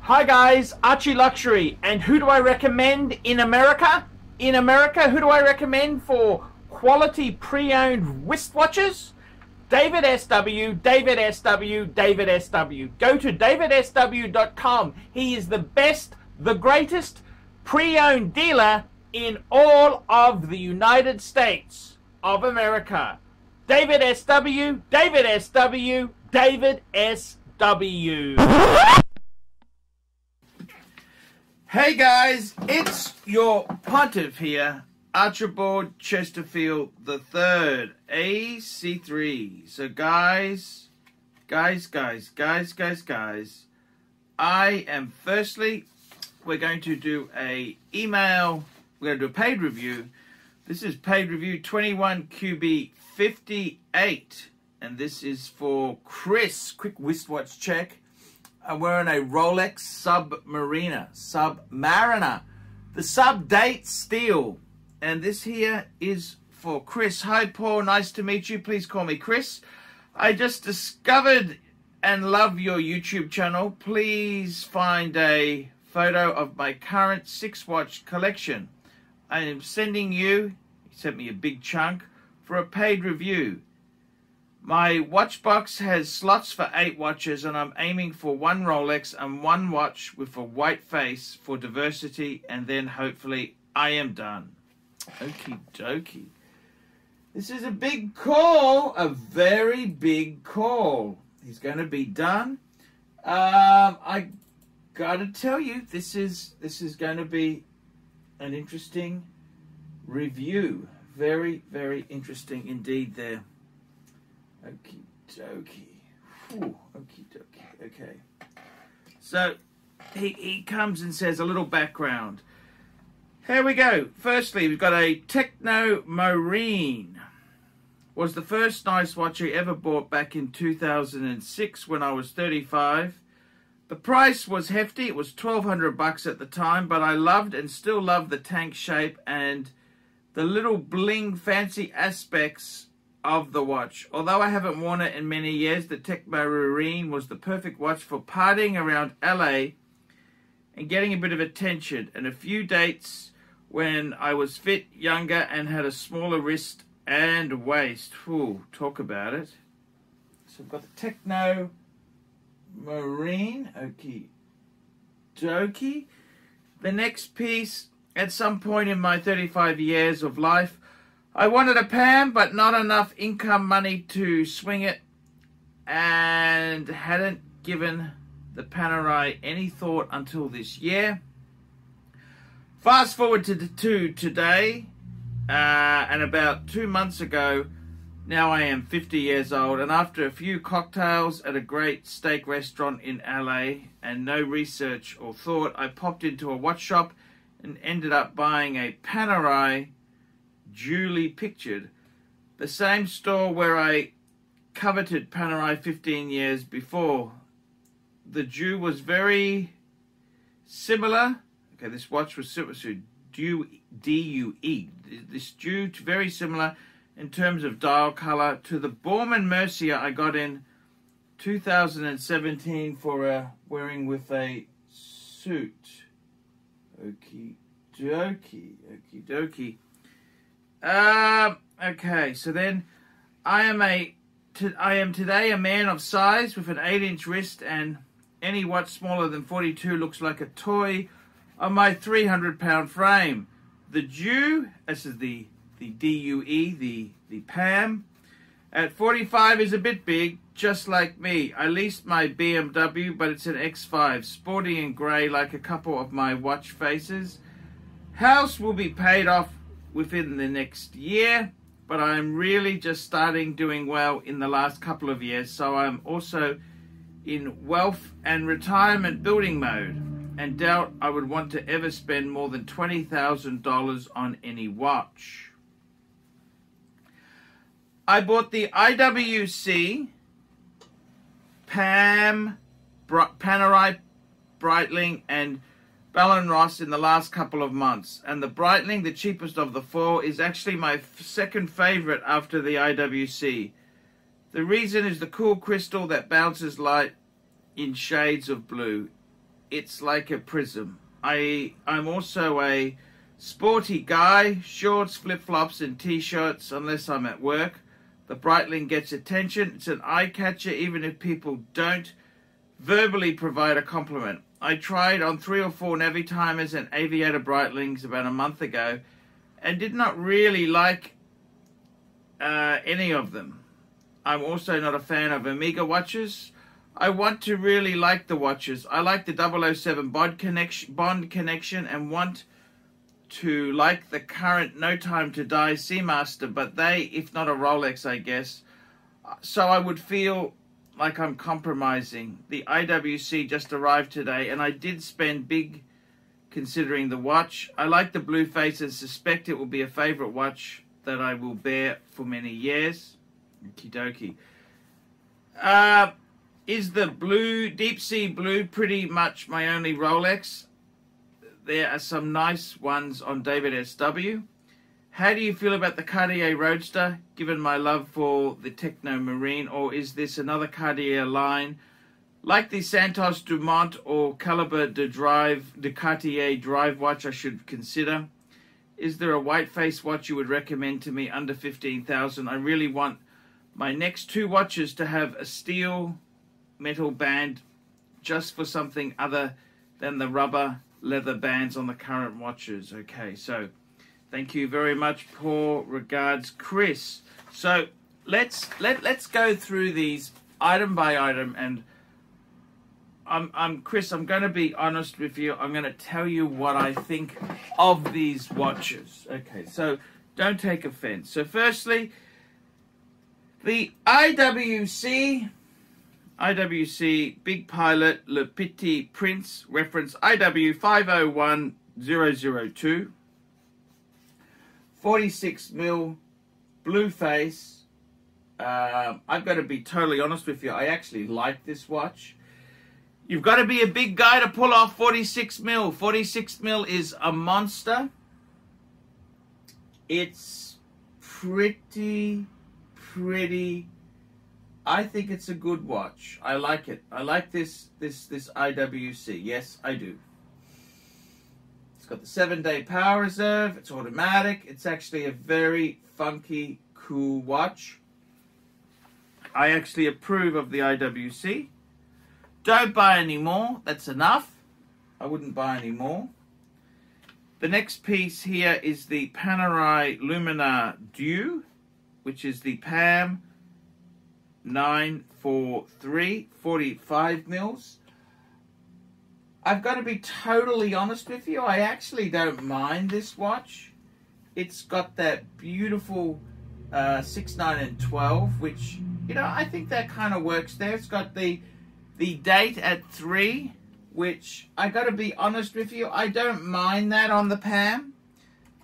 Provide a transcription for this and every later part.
Hi guys, ArchieLuxury, and who do I recommend in America? In America, who do I recommend for quality pre-owned wristwatches? David SW, David SW, David SW. Go to davidsw.com. He is the best, the greatest pre-owned dealer in all of the United States of America. David SW, David SW, David SW. Hey guys, it's your pontiff here, Archibald Chesterfield III, AC3. So guys, I am firstly, we're going to do we're going to do a paid review. This is paid review 21QB58, and this is for Chris. Quick wristwatch check. I'm wearing a Rolex Submariner, the sub date steel, and this here is for Chris. Hi Paul, nice to meet you. Please call me Chris. I just discovered and love your YouTube channel. Please find a photo of my current 6-watch collection. I am sending you, he sent me a big chunk, for a paid review. My watch box has slots for 8 watches, and I'm aiming for 1 Rolex and 1 watch with a white face for diversity, and then hopefully I am done. Okie dokie. This is a big call, a very big call. He's going to be done. I gotta tell you, this is going to be an interesting review. Very, very interesting indeed there. Okie dokie. Okie dokie. Okay. So he comes and says a little background. Here we go. Firstly, we've got a Techno Marine. Was the first nice watch I ever bought back in 2006 when I was 35. The price was hefty. It was $1,200 at the time, but I loved and still love the tank shape and the little bling fancy aspects of the watch. Although I haven't worn it in many years, the Techno Marine was the perfect watch for partying around LA and getting a bit of attention, and a few dates when I was fit, younger, and had a smaller wrist and waist. Ooh, talk about it. So I've got the Techno Marine. Okie dokie. The next piece, at some point in my 35 years of life, I wanted a PAM, but not enough income money to swing it, and hadn't given the Panerai any thought until this year. Fast forward to today, and about 2 months ago, now I am 50 years old, and after a few cocktails at a great steak restaurant in LA and no research or thought, I popped into a watch shop and ended up buying a Panerai, duly pictured, the same store where I coveted Panerai 15 years before. The Jew was very similar. Okay, this watch was D-U-E. This Jew very similar in terms of dial color to the Borman Mercier I got in 2017 for wearing with a suit. Okie dokie, okie dokie. Okay, so then I am today a man of size with an 8-inch wrist, and any watch smaller than 42 looks like a toy on my 300-pound frame. The Jew, this is the D-U-E, the PAM, at 45 is a bit big, just like me. I leased my BMW, but it's an X5, sporty and grey like a couple of my watch faces. House will be paid off within the next year, but I'm really just starting doing well in the last couple of years, so I'm also in wealth and retirement building mode, and doubt I would want to ever spend more than $20,000 on any watch. I bought the IWC PAM, Panerai, Breitling, and Bell & Ross in the last couple of months, and the Breitling, the cheapest of the 4, is actually my second favorite after the IWC. The reason is the cool crystal that bounces light in shades of blue. it's like a prism. I'm also a sporty guy, shorts, flip-flops and t-shirts unless I'm at work. The Breitling gets attention. It's an eye-catcher even if people don't verbally provide a compliment. I tried on 3 or 4 Navy Timers and Aviator Breitlings about a month ago and did not really like any of them. I'm also not a fan of Omega watches. I want to really like the watches. I like the 007 Bond connection and want to like the current No Time to Die Seamaster, but they, if not a Rolex, I guess. So I would feel like I'm compromising. The IWC just arrived today, and I did spend big considering the watch. I like the blue face and suspect it will be a favorite watch that I will bear for many years. Okie dokie. Is the blue, deep sea blue, pretty much my only Rolex? There are some nice ones on David SW. How do you feel about the Cartier Roadster, given my love for the Techno Marine, or is this another Cartier line, like the Santos Dumont or Calibre de Cartier drive watch I should consider? Is there a white face watch you would recommend to me under 15,000? I really want my next 2 watches to have a steel metal band just for something other than the rubber leather bands on the current watches. Okay, so thank you very much. Poor regards, Chris. So let's go through these item by item, and I'm Chris, I'm going to be honest with you. I'm going to tell you what I think of these watches. Okay, so don't take offense. So firstly, the IWC Big Pilot Le Petit Prince, reference IW 501002, 46mm blue face. I've got to be totally honest with you. I actually like this watch. You've got to be a big guy to pull off 46mm. 46mm is a monster. It's pretty. I think it's a good watch. I like it. I like this IWC. Yes, I do. It's got the 7-day power reserve. It's automatic. It's actually a very funky, cool watch. I actually approve of the IWC. Don't buy any more. That's enough. I wouldn't buy any more. The next piece here is the Panerai Luminar Dew, which is the PAM 943, 45 mils. I've got to be totally honest with you. I actually don't mind this watch. It's got that beautiful 6, 9, and 12, which, you know, I think that kind of works there. It's got the date at 3, which I got to be honest with you, I don't mind that on the PAM.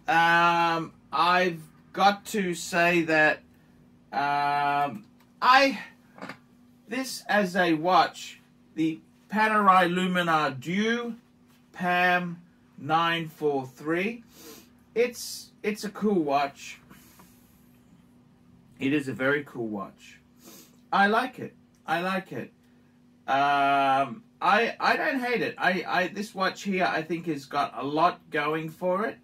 I've got to say that this as a watch, the Panerai Luminar Dew PAM 943, it's a cool watch. It is a very cool watch. I like it. I like it. I don't hate it. This watch here, I think, has got a lot going for it.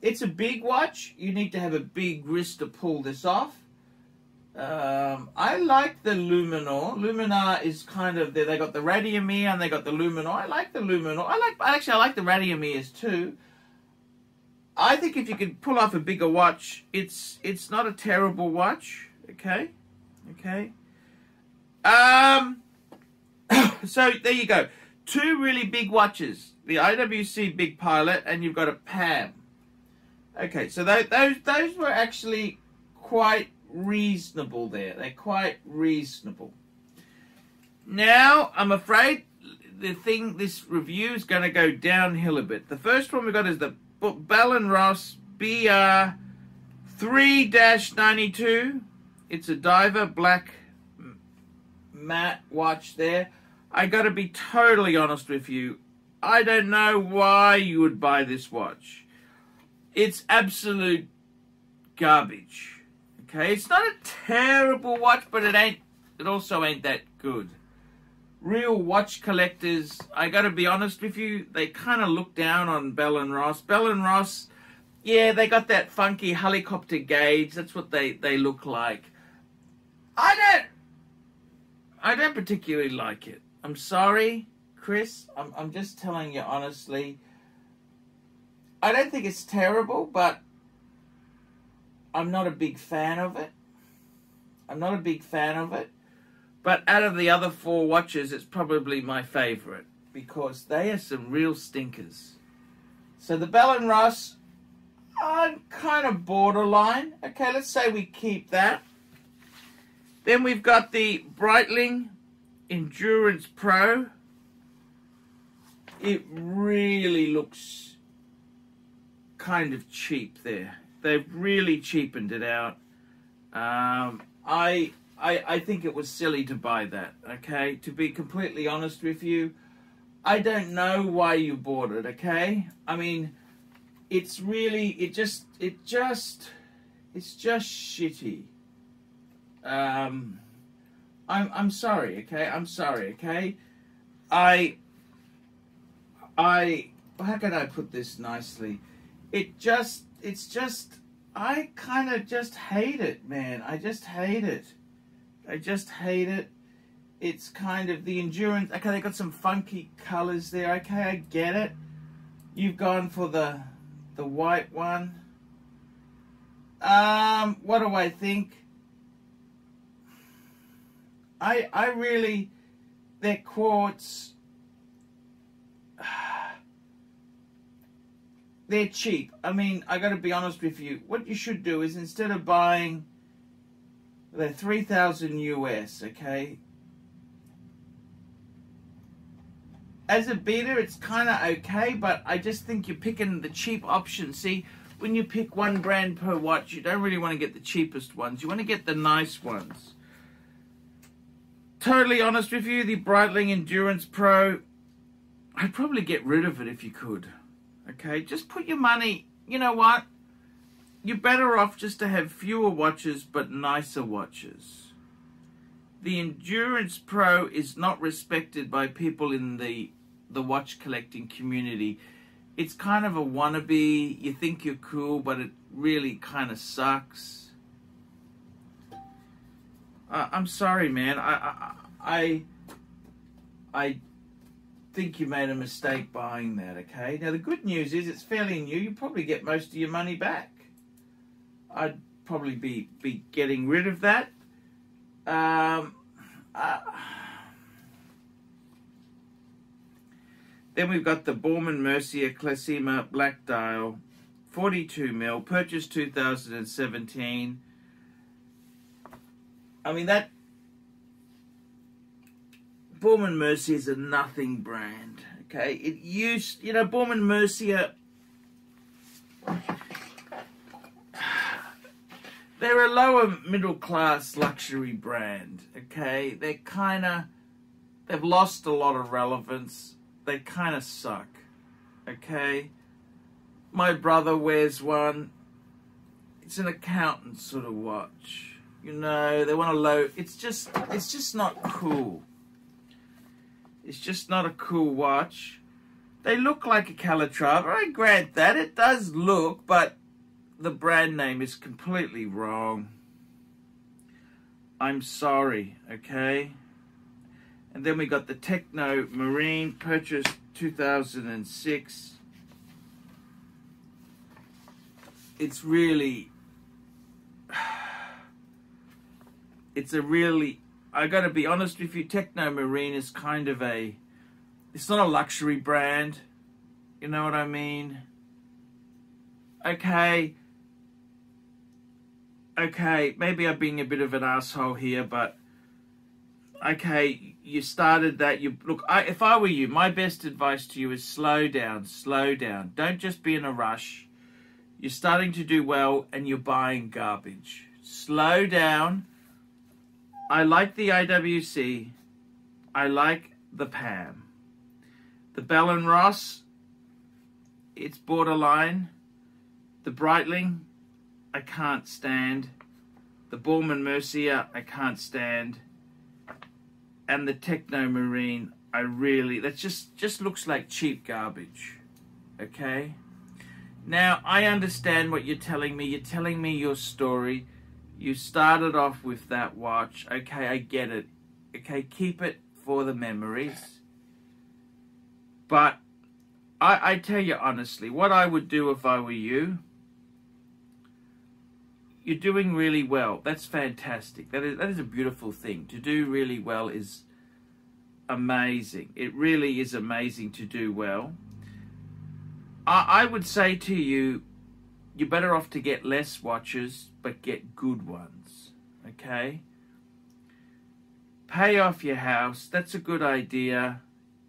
It's a big watch. You need to have a big wrist to pull this off. I like the Luminar. Luminar is kind of, they got the Radiomir and they got the Luminar. I like the Luminar. I like the Radiomirs too. I think if you could pull off a bigger watch, it's not a terrible watch. Okay. So there you go. 2 really big watches. The IWC Big Pilot, and you've got a PAM. Okay, so those were actually quite reasonable there. They're quite reasonable. Now, I'm afraid this review is going to go downhill a bit. The first one we got is the Bell & Ross BR 3-92. It's a diver black matte watch there. I got to be totally honest with you. I don't know why you would buy this watch. It's absolute garbage. Okay, it's not a terrible watch, but it also ain't that good. real watch collectors, I got to be honest with you, they kind of look down on Bell & Ross. Bell & Ross, yeah, they got that funky helicopter gauge. That's what they look like. I don't particularly like it. I'm sorry, Chris. I'm just telling you honestly. I don't think it's terrible, but I'm not a big fan of it. I'm not a big fan of it. But out of the other 4 watches, it's probably my favorite because they are some real stinkers. So the Bell & Ross, I'm kind of borderline. Okay, let's say we keep that. Then we've got the Breitling Endurance Pro. It really looks kind of cheap there. They've really cheapened it out. I think it was silly to buy that, okay? To be completely honest with you, I don't know why you bought it, okay? I mean, it's really, it's just shitty. I'm sorry, okay? I'm sorry, okay? How can I put this nicely? I kind of just hate it, man. I just hate it. I just hate it. It's kind of the endurance. Okay, they got some funky colors there. Okay, I get it. You've gone for the white one. What do I think? I really, they're quartz. They're cheap. I mean, I got to be honest with you. What you should do is instead of buying, they're 3,000 US, okay? As a beater, it's kind of okay, but I just think you're picking the cheap option. See, when you pick one brand per watch, you don't really want to get the cheapest ones. You want to get the nice ones. Totally honest with you, the Breitling Endurance Pro, I'd probably get rid of it if you could. Okay, just put your money, you know what? You're better off just to have fewer watches but nicer watches. The Endurance Pro is not respected by people in the watch collecting community. It's kind of a wannabe. You think you're cool, but it really kind of sucks. I'm sorry, man. I think you made a mistake buying that, okay? Now, the good news is it's fairly new. You probably get most of your money back. I'd probably be getting rid of that. Then we've got the Baume & Mercier Classima Black Dial, 42mm, purchased 2017. I mean, that Baume & Mercier is a nothing brand, okay? It used, you know, Baume & Mercier, they're a lower middle class luxury brand, okay? They've lost a lot of relevance. They kind of suck, okay? My brother wears one. It's an accountant sort of watch. You know, they want a it's just not cool. It's just not a cool watch. They look like a Calatrava. I grant that. It does look, but the brand name is completely wrong. I'm sorry, okay? And then we got the Techno Marine, purchased 2006. It's really... I gotta be honest with you, Techno Marine is kind of it's not a luxury brand. You know what I mean? Okay, maybe I'm being a bit of an asshole here, but okay, you started that. If I were you, my best advice to you is slow down. Don't just be in a rush. You're starting to do well and you're buying garbage. Slow down. I like the IWC. I like the PAM. The Bell & Ross, it's borderline. The Breitling, I can't stand. The Baume & Mercier, I can't stand. and the Techno Marine, I really, that just looks like cheap garbage. Okay? Now, I understand what you're telling me. You're telling me your story. You started off with that watch. Okay, I get it. Okay, keep it for the memories. But I tell you honestly, what I would do if I were you, you're doing really well. That's fantastic. That is a beautiful thing. To do really well is amazing. It really is amazing to do well. I would say to you, you're better off to get less watches, but get good ones. Okay? Pay off your house. That's a good idea.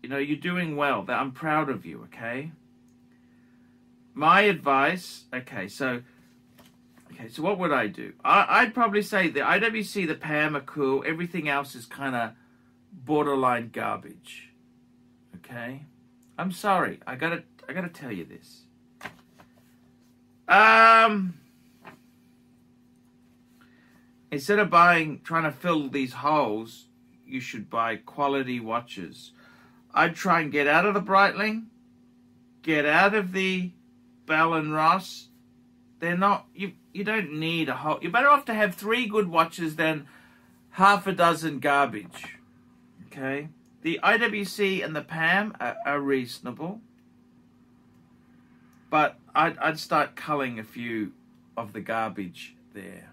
You know, you're doing well. I'm proud of you, okay? My advice, so what would I do? I'd probably say the IWC, the PAM are cool. Everything else is kind of borderline garbage. Okay? I'm sorry. I gotta tell you this. Instead of trying to fill these holes, you should buy quality watches. I'd try and get out of the Breitling, get out of the Bell & Ross. They're not, you don't need a whole, you're better off to have 3 good watches than half a dozen garbage. Okay? The IWC and the PAM are reasonable, but I'd start culling a few of the garbage there.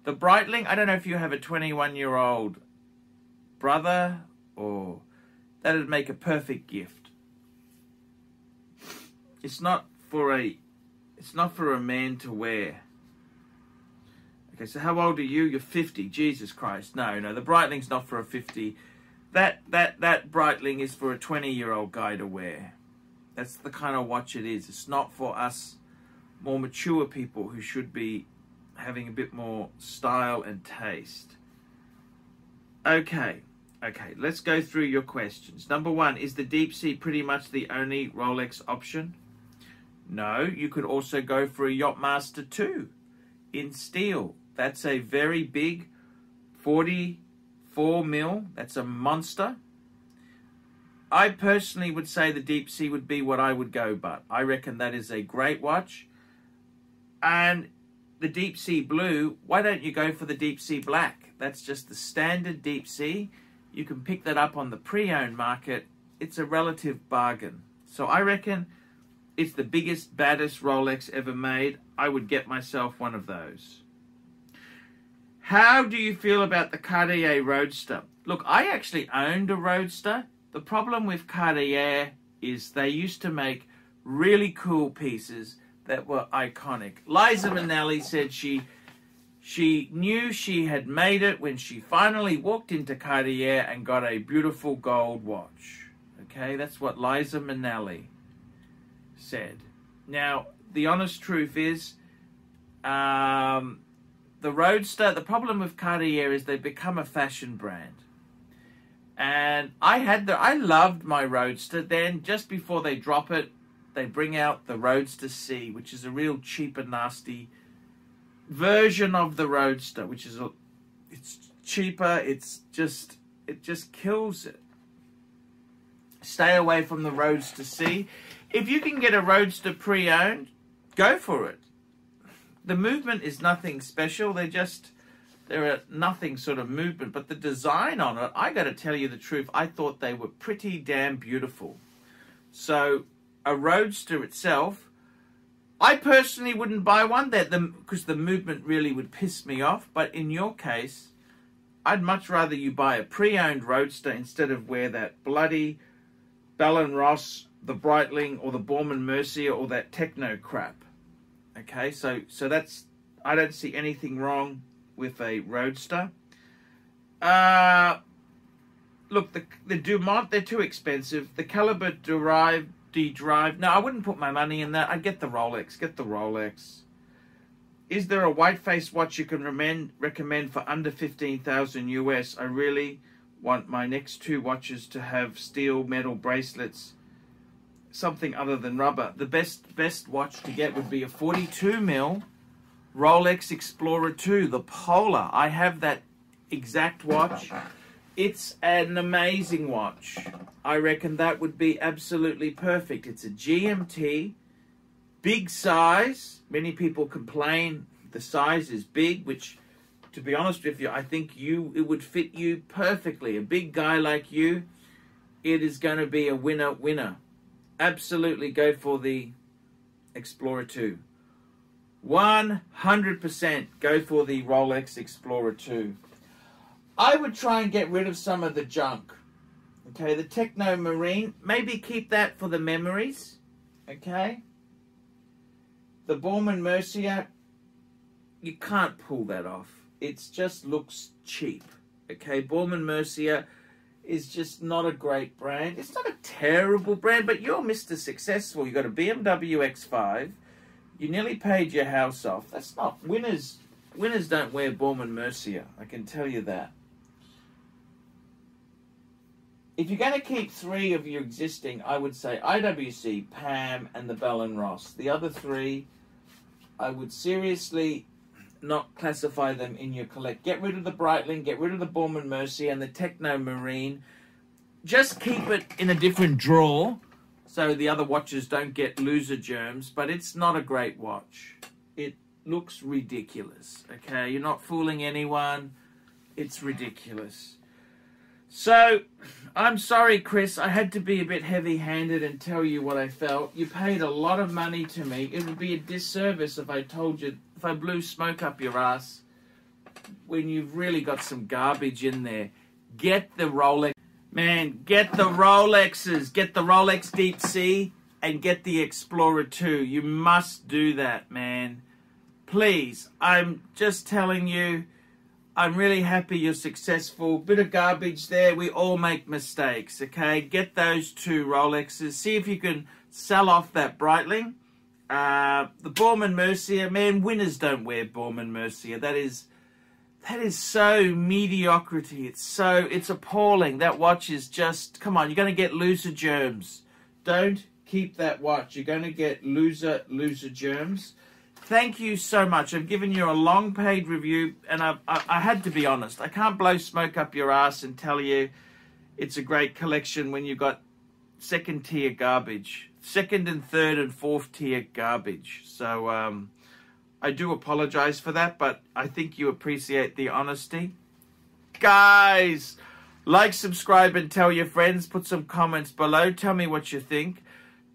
The Breitling, I don't know if you have a 21-year-old brother, or that'd make a perfect gift. It's not for a man to wear. Okay, so how old are you? You're 50. Jesus Christ. No, the Breitling's not for a 50. That Breitling is for a 20-year-old guy to wear. That's the kind of watch it is. It's not for us more mature people who should be having a bit more style and taste. Okay, let's go through your questions. Number 1, is the Deep Sea pretty much the only Rolex option? No, you could also go for a Yachtmaster 2 in steel. That's a very big 44 mil. That's a monster. I personally would say the Deep Sea would be what I would go, but I reckon that is a great watch. And the Deep Sea Blue, why don't you go for the Deep Sea Black? That's just the standard Deep Sea. You can pick that up on the pre-owned market. It's a relative bargain. So I reckon it's the biggest, baddest Rolex ever made. I would get myself one of those. How do you feel about the Cartier Roadster? Look, I actually owned a Roadster. The problem with Cartier is they used to make really cool pieces that were iconic. Liza Minnelli said she knew she had made it when she finally walked into Cartier and got a beautiful gold watch. Okay, that's what Liza Minnelli said. Now, the honest truth is, the Roadster, the problem with Cartier is they've become a fashion brand. And I loved my Roadster. Then, just before they drop it, they bring out the Roadster C, which is a real cheap and nasty version of the Roadster, which is it's cheaper. It just kills it. Stay away from the Roadster C. If you can get a Roadster pre-owned, go for it. The movement is nothing special. There are nothing sort of movement, but the design on it, I got to tell you the truth, I thought they were pretty damn beautiful. So a Roadster itself, I personally wouldn't buy one because the movement really would piss me off. But in your case, I'd much rather you buy a pre-owned Roadster instead of wear that bloody Bell & Ross, the Breitling, or the Borman Mercier, or that techno crap. Okay, so that's, I don't see anything wrong with a Roadster. Look, the Dumont, they're too expensive. The Caliber D-Drive, no, I wouldn't put my money in that. I'd get the Rolex. Get the Rolex. Is there a white-face watch you can recommend for under 15,000 US? I really want my next 2 watches to have steel metal bracelets, something other than rubber. The best watch to get would be a 42 mil Rolex Explorer 2, the Polar. I have that exact watch. It's an amazing watch. I reckon that would be absolutely perfect. It's a GMT, big size. Many people complain the size is big, which, to be honest with you, I think it would fit you perfectly. A big guy like you, it is going to be a winner. Absolutely go for the Explorer 2. 100% go for the Rolex Explorer 2. I would try and get rid of some of the junk. Okay, the Techno Marine, maybe keep that for the memories. Okay. The Baume & Mercier, you can't pull that off. It just looks cheap. Okay, Baume & Mercier is just not a great brand. It's not a terrible brand, but you're Mr. Successful. You got a BMW X5. You nearly paid your house off. That's not winners. Winners don't wear Baume & Mercier. I can tell you that. If you're going to keep 3 of your existing, I would say IWC, PAM, and the Bell & Ross. The other 3, I would seriously not classify them in your collect. Get rid of the Breitling, get rid of the Baume & Mercier and the Techno Marine. Just keep it in a different drawer so the other watches don't get loser germs, but it's not a great watch. It looks ridiculous, okay? You're not fooling anyone. It's ridiculous. So, I'm sorry, Chris. I had to be a bit heavy-handed and tell you what I felt. You paid a lot of money to me. It would be a disservice if I told you, if I blew smoke up your ass when you've really got some garbage in there. Get the Rolex. Man, get the Rolexes. Get the Rolex Deep Sea and get the Explorer 2. You must do that, man. Please, I'm just telling you, I'm really happy you're successful. Bit of garbage there. We all make mistakes, okay? Get those 2 Rolexes. See if you can sell off that Breitling. The Baume & Mercier, man, winners don't wear Baume & Mercier. That is so mediocrity. It's appalling. That watch is just, come on, you're going to get loser germs. Don't keep that watch. You're going to get loser germs. Thank you so much. I've given you a long paid review, and I had to be honest. I can't blow smoke up your ass and tell you it's a great collection when you've got second tier garbage. Second and third and fourth tier garbage. So I do apologize for that, but I think you appreciate the honesty. Guys, like, subscribe, and tell your friends. Put some comments below. Tell me what you think.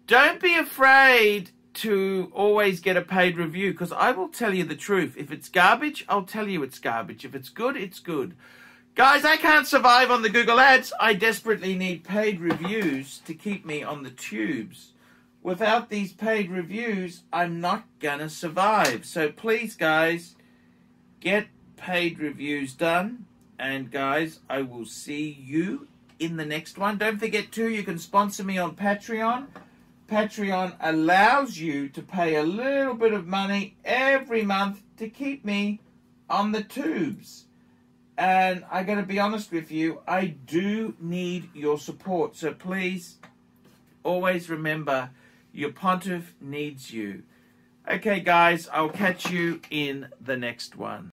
Don't be afraid to always get a paid review, because I will tell you the truth. If it's garbage, I'll tell you it's garbage. If it's good, it's good. Guys, I can't survive on the Google ads. I desperately need paid reviews to keep me on the tubes. Without these paid reviews, I'm not gonna survive. So please, guys, get paid reviews done. And guys, I will see you in the next one. Don't forget too, you can sponsor me on Patreon. Patreon allows you to pay a little bit of money every month to keep me on the tubes. And I gotta be honest with you, I do need your support. So please, always remember, your pontiff needs you. Okay, guys, I'll catch you in the next one.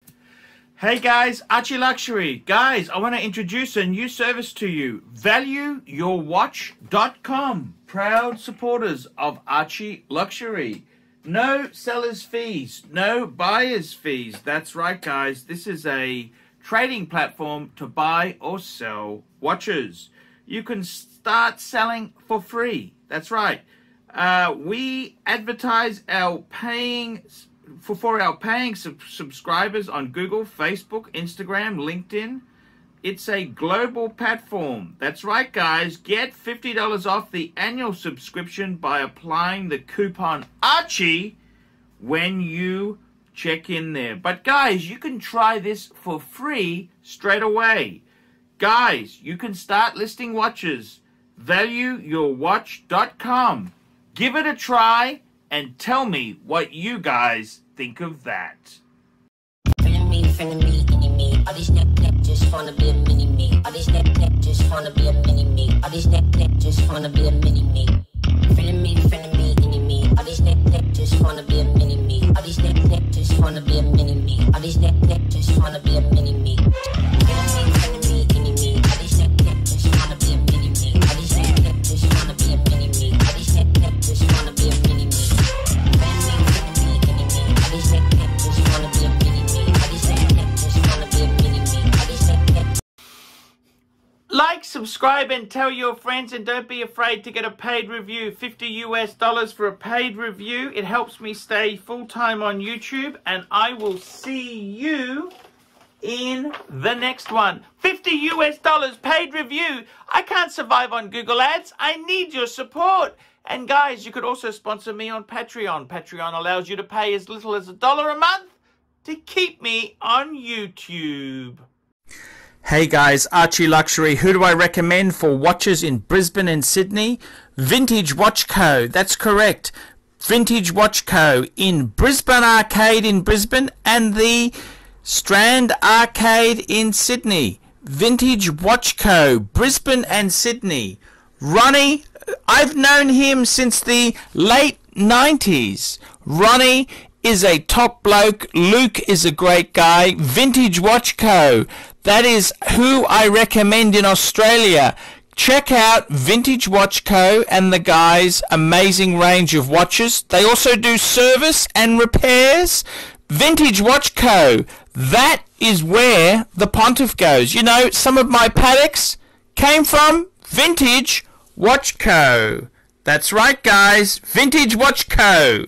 Hey guys, ArchieLuxury. Guys, I want to introduce a new service to you. ValueYourWatch.com. Proud supporters of ArchieLuxury. No seller's fees, no buyer's fees. That's right, guys. This is a trading platform to buy or sell watches. You can start selling for free. That's right. We advertise our paying for our paying subscribers on Google, Facebook, Instagram, LinkedIn. It's a global platform. That's right, guys. Get $50 off the annual subscription by applying the coupon Archie when you check in there. But guys, you can try this for free straight away. Guys, you can start listing watches. ValueYourWatch.com. Give it a try and tell me what you guys think of that. Feeling me, me. All these neck just wanna be a mini me. All these neck just wanna be a mini me. All these neck just wanna be a mini me. Feeling me, me. All these neck just wanna be a mini me. All these neck just wanna be a mini me. All these neck just wanna be a mini me. Feeling me, me. All these Like, subscribe, and tell your friends, and don't be afraid to get a paid review. $50 for a paid review. It helps me stay full-time on YouTube, and I will see you in the next one. $50 paid review. I can't survive on Google Ads. I need your support. And guys, you could also sponsor me on Patreon. Patreon allows you to pay as little as $1 a month to keep me on YouTube. Hey guys, ArchieLuxury. Who do I recommend for watches in Brisbane and Sydney? Vintage Watch Co. That's correct. Vintage Watch Co. in Brisbane Arcade in Brisbane and the Strand Arcade in Sydney. Vintage Watch Co. Brisbane and Sydney. Ronnie, I've known him since the late 90s. Ronnie is a top bloke. Luke is a great guy. Vintage Watch Co. That is who I recommend in Australia. Check out Vintage Watch Co. and the guys' amazing range of watches. They also do service and repairs. Vintage Watch Co. That is where the Pontiff goes. You know, some of my Pateks came from Vintage Watch Co. That's right, guys. Vintage Watch Co.